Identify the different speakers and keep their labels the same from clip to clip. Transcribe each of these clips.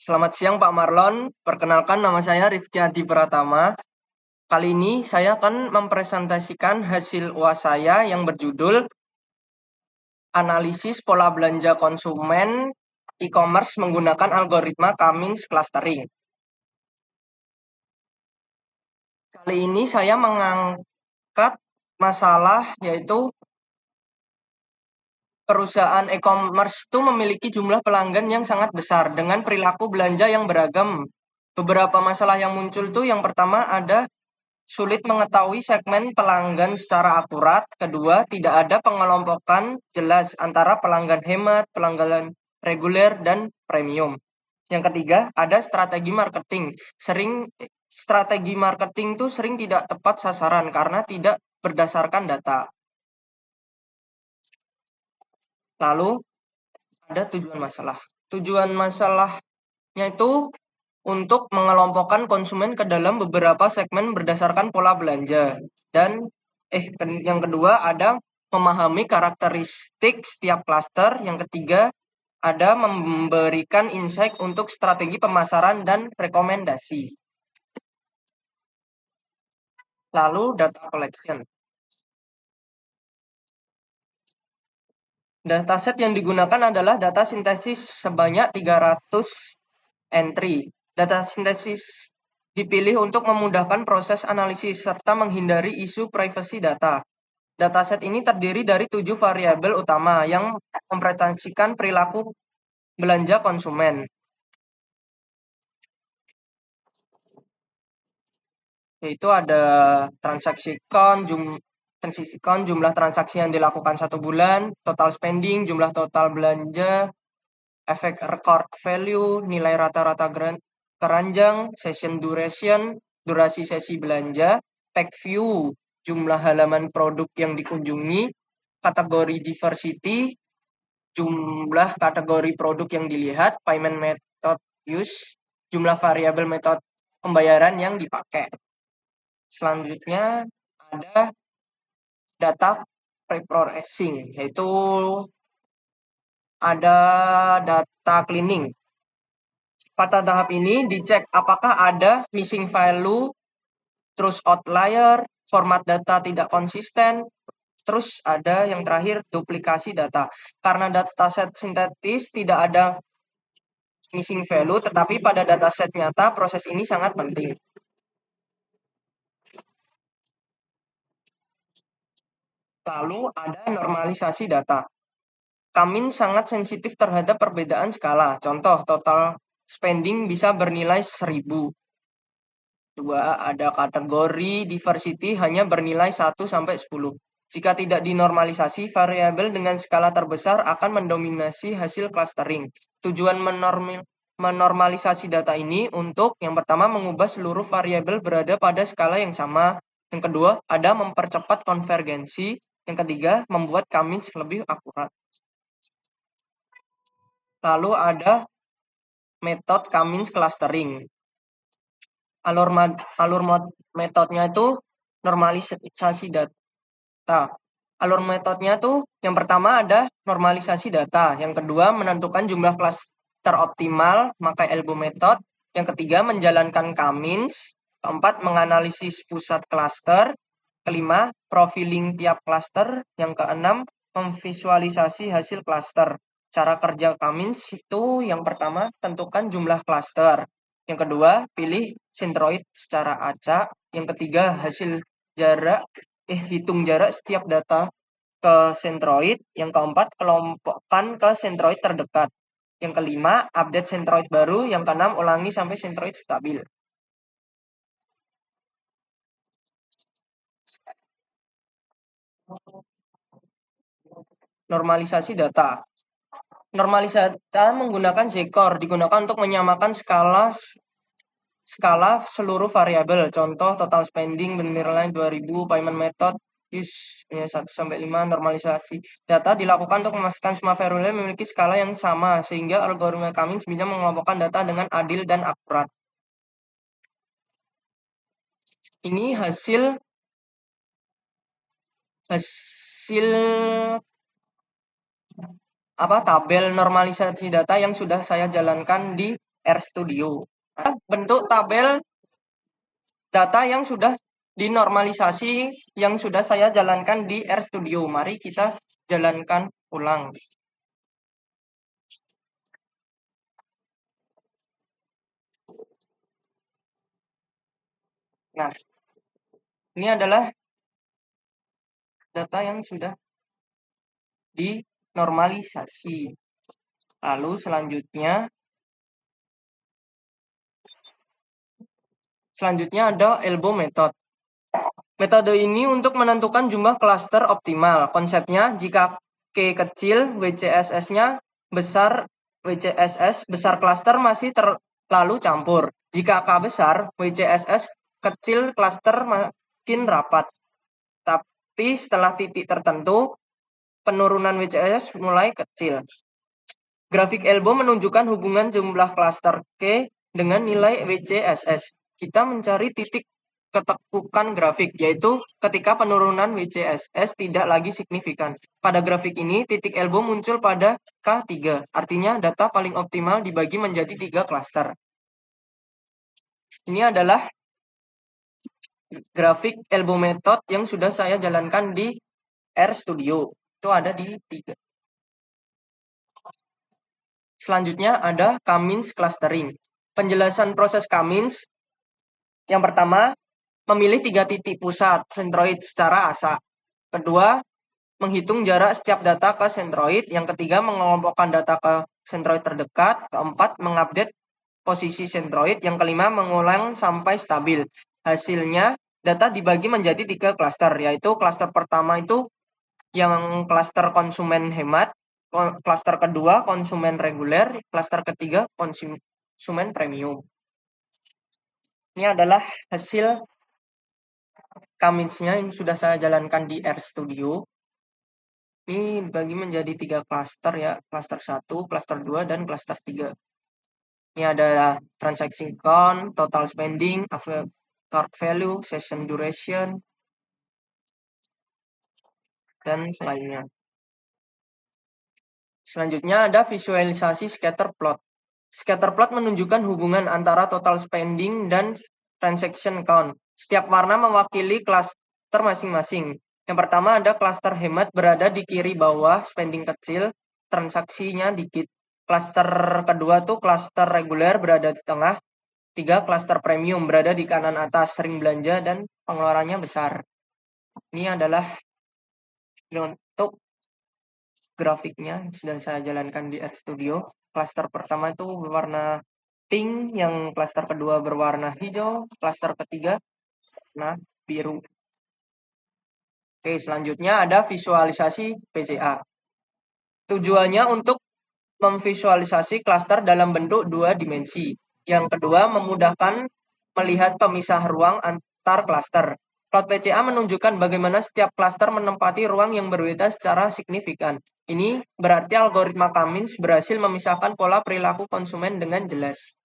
Speaker 1: Selamat siang Pak Marlon, perkenalkan nama saya Rifki Hadi Pratama. Kali ini saya akan mempresentasikan hasil UAS saya yang berjudul Analisis Pola Belanja Konsumen E-commerce menggunakan algoritma Cummins Clustering. Kali ini saya mengangkat masalah yaitu perusahaan e-commerce itu memiliki jumlah pelanggan yang sangat besar dengan perilaku belanja yang beragam. Beberapa masalah yang muncul tuh yang pertama ada sulit mengetahui segmen pelanggan secara akurat. Kedua, tidak ada pengelompokan jelas antara pelanggan hemat, pelanggan reguler, dan premium. Yang ketiga, ada strategi marketing. Strategi marketing itu sering tidak tepat sasaran karena tidak berdasarkan data. Lalu, ada tujuan masalah. Tujuan masalahnya itu untuk mengelompokkan konsumen ke dalam beberapa segmen berdasarkan pola belanja. Dan yang kedua ada memahami karakteristik setiap klaster. Yang ketiga ada memberikan insight untuk strategi pemasaran dan rekomendasi. Lalu data collection. Dataset yang digunakan adalah data sintesis sebanyak 300 entry. Data sintesis dipilih untuk memudahkan proses analisis serta menghindari isu privasi data. Dataset ini terdiri dari 7 variabel utama yang mempresentasikan perilaku belanja konsumen. Yaitu ada transaksi count, jumlah transaksi yang dilakukan 1 bulan, total spending, jumlah total belanja, efek record value, nilai rata-rata keranjang, session duration, durasi sesi belanja, pack view, jumlah halaman produk yang dikunjungi, kategori diversity, jumlah kategori produk yang dilihat, payment method use, jumlah variabel metode pembayaran yang dipakai. Selanjutnya ada data preprocessing, yaitu ada data cleaning. Pada tahap ini dicek apakah ada missing value, terus outlier, format data tidak konsisten, terus ada yang terakhir duplikasi data. Karena dataset sintetis tidak ada missing value, tetapi pada dataset nyata proses ini sangat penting. Lalu ada normalisasi data. Cummins sangat sensitif terhadap perbedaan skala. Contoh, total spending bisa bernilai 1000. Dua, ada kategori diversity hanya bernilai 1 sampai 10. Jika tidak dinormalisasi, variabel dengan skala terbesar akan mendominasi hasil clustering. Tujuan menormalisasi data ini untuk yang pertama mengubah seluruh variabel berada pada skala yang sama. Yang kedua, ada mempercepat konvergensi. Yang ketiga, membuat Cummins lebih akurat. Lalu ada metode Cummins clustering. Alur metodenya itu normalisasi data. Alur metodenya itu yang pertama ada normalisasi data, yang kedua menentukan jumlah klaster optimal, maka elbow method, yang ketiga menjalankan Cummins, keempat menganalisis pusat klaster, kelima profiling tiap klaster, yang keenam memvisualisasi hasil klaster. Cara kerja Cummins itu yang pertama tentukan jumlah klaster. Yang kedua, pilih centroid secara acak. Yang ketiga, hitung jarak setiap data ke centroid. Yang keempat, kelompokkan ke centroid terdekat. Yang kelima, update centroid baru. Yang keenam, ulangi sampai centroid stabil. Normalisasi data. Normalisasi data menggunakan Z-core digunakan untuk menyamakan skala seluruh variabel. Contoh, total spending bernilai 2000, payment method use 1 sampai 5. Normalisasi data dilakukan untuk memastikan semua variabel memiliki skala yang sama sehingga algoritma Cummins bisa mengelompokkan data dengan adil dan akurat. Ini hasil tabel normalisasi data yang sudah saya jalankan di RStudio. Bentuk tabel data yang sudah dinormalisasi yang sudah saya jalankan di RStudio. Mari kita jalankan ulang. Nah, ini adalah data yang sudah dinormalisasi. Lalu selanjutnya ada elbow method. Metode ini untuk menentukan jumlah klaster optimal. Konsepnya, jika K kecil, WCSS-nya besar, WCSS besar klaster masih terlalu campur. Jika K besar, WCSS kecil klaster makin rapat. Tapi setelah titik tertentu, penurunan WCSS mulai kecil. Grafik elbow menunjukkan hubungan jumlah klaster K dengan nilai WCSS. Kita mencari titik ketekukan grafik, yaitu ketika penurunan WCSS tidak lagi signifikan. Pada grafik ini, titik elbow muncul pada K3, artinya data paling optimal dibagi menjadi 3 klaster. Ini adalah grafik elbow method yang sudah saya jalankan di RStudio. Itu ada di 3. Selanjutnya ada K-means clustering. Penjelasan proses K-means. Yang pertama, memilih 3 titik pusat sentroid secara asa. Kedua, menghitung jarak setiap data ke sentroid. Yang ketiga, mengelompokkan data ke sentroid terdekat. Keempat, mengupdate posisi sentroid. Yang kelima, mengulang sampai stabil. Hasilnya, data dibagi menjadi 3 klaster, yaitu klaster pertama itu yang klaster konsumen hemat, klaster kedua konsumen reguler, klaster ketiga konsumen premium. Ini adalah hasil K-means-nya yang sudah saya jalankan di RStudio. Ini dibagi menjadi 3 klaster ya, klaster 1, klaster 2, dan klaster 3. Ini ada transaction count, total spending, card value, session duration, dan selainnya. Selanjutnya ada visualisasi scatter plot. Scatter plot menunjukkan hubungan antara total spending dan transaction count. Setiap warna mewakili klaster masing-masing. Yang pertama ada klaster hemat berada di kiri bawah, spending kecil, transaksinya dikit. Klaster kedua tuh klaster reguler berada di tengah. 3 klaster premium berada di kanan atas, sering belanja dan pengeluarannya besar. Ini adalah untuk grafiknya yang sudah saya jalankan di RStudio. Klaster pertama itu berwarna pink, yang klaster kedua berwarna hijau, klaster ketiga warna biru. Oke, selanjutnya ada visualisasi PCA. Tujuannya untuk memvisualisasi klaster dalam bentuk 2 dimensi. Yang kedua, memudahkan melihat pemisah ruang antar klaster. Plot PCA menunjukkan bagaimana setiap klaster menempati ruang yang berbeda secara signifikan. Ini berarti algoritma K-means berhasil memisahkan pola perilaku konsumen dengan jelas.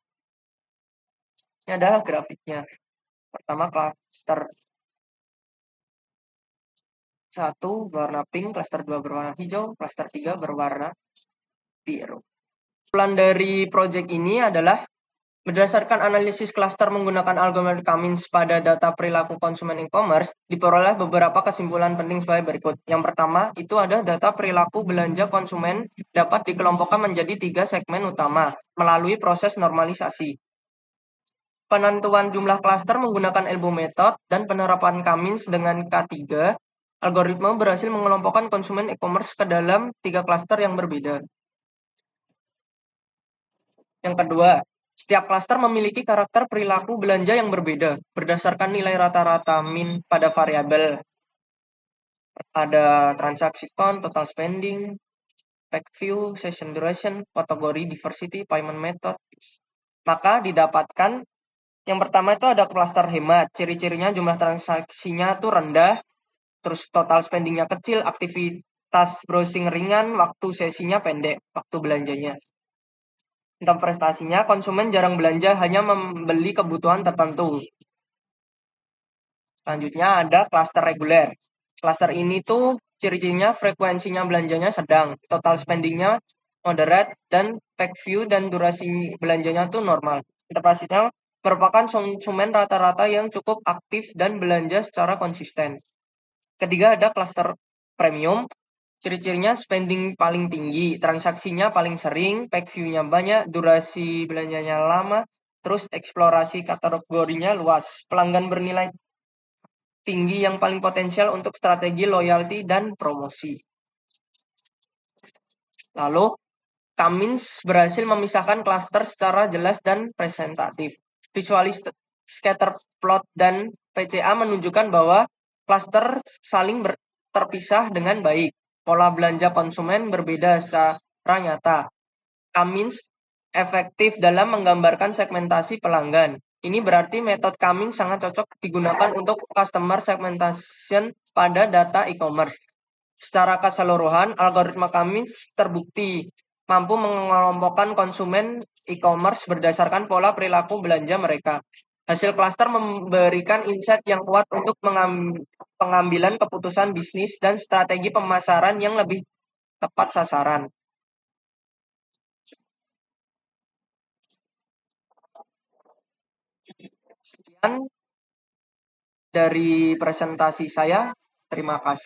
Speaker 1: Ini adalah grafiknya. Pertama, klaster 1 berwarna pink, klaster 2 berwarna hijau, klaster 3 berwarna biru. Kesimpulan dari proyek ini adalah berdasarkan analisis klaster menggunakan algoritma K-means pada data perilaku konsumen e-commerce, diperoleh beberapa kesimpulan penting sebagai berikut. Yang pertama, itu ada data perilaku belanja konsumen dapat dikelompokkan menjadi 3 segmen utama melalui proses normalisasi. Penentuan jumlah klaster menggunakan elbow method dan penerapan K-means dengan K3, algoritma berhasil mengelompokkan konsumen e-commerce ke dalam 3 klaster yang berbeda. Yang kedua, setiap klaster memiliki karakter perilaku belanja yang berbeda berdasarkan nilai rata-rata min pada variabel. Ada transaksi count, total spending, pack view, session duration, kategori, diversity, payment method. Maka didapatkan yang pertama itu ada klaster hemat. Ciri-cirinya jumlah transaksinya itu rendah, terus total spendingnya kecil, aktivitas browsing ringan, waktu sesinya pendek, waktu belanjanya. Tentang prestasinya, konsumen jarang belanja, hanya membeli kebutuhan tertentu. Selanjutnya ada klaster reguler. Klaster ini tuh ciri-cirinya frekuensinya belanjanya sedang, total spendingnya moderate, dan pack view dan durasi belanjanya tuh normal. Interpretasinya merupakan konsumen rata-rata yang cukup aktif dan belanja secara konsisten. Ketiga ada cluster premium. Ciri-cirinya spending paling tinggi, transaksinya paling sering, pack view-nya banyak, durasi belanjanya lama, terus eksplorasi kategorinya luas. Pelanggan bernilai tinggi yang paling potensial untuk strategi loyalty dan promosi. Lalu, Cummins berhasil memisahkan klaster secara jelas dan presentatif. Visualis scatter plot dan PCA menunjukkan bahwa klaster saling terpisah dengan baik. Pola belanja konsumen berbeda secara nyata. Cummins efektif dalam menggambarkan segmentasi pelanggan. Ini berarti metode Cummins sangat cocok digunakan untuk customer segmentation pada data e-commerce. Secara keseluruhan, algoritma Cummins terbukti mampu mengelompokkan konsumen e-commerce berdasarkan pola perilaku belanja mereka. Hasil klaster memberikan insight yang kuat untuk pengambilan keputusan bisnis dan strategi pemasaran yang lebih tepat sasaran. Sekian dari presentasi saya. Terima kasih.